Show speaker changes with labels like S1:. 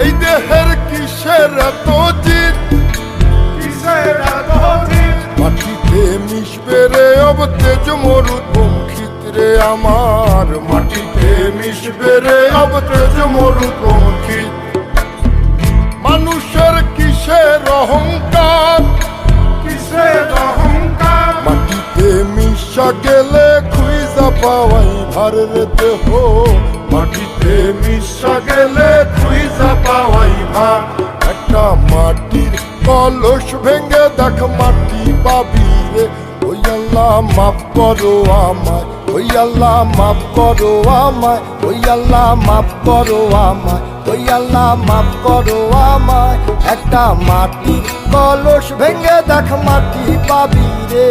S1: এই দেহের কিসের এত জিদ,
S2: কিসের এত জিদ?
S1: মাটিতে মিশবে রে অবতেজ মরুদ বংশিত রে আমার, মাটিতে মিশবে রে অবতেজ মরুদ বংশিত। মানুষের কিসের অহংকার,
S2: কিসের অহংকার?
S1: মাটিতে মিশা গেলে খুঁজা পাওয়াই ভারের দেহ, মাটিতে মিশা গেলে খুঁজা পাওয়াই ভার। একটা মাটির কলস ভেঙে দেখ মাটি পাবি রে, ওই আল্লাহ মাফ করো আমায়, ওই আল্লাহ মাফ করো আমায়, ওই আল্লাহ মাফ করো আমায়, ওই আল্লাহ মাফ করো আমায়। একটা মাটির কলস ভেঙে দেখ মাটি পাবি রে।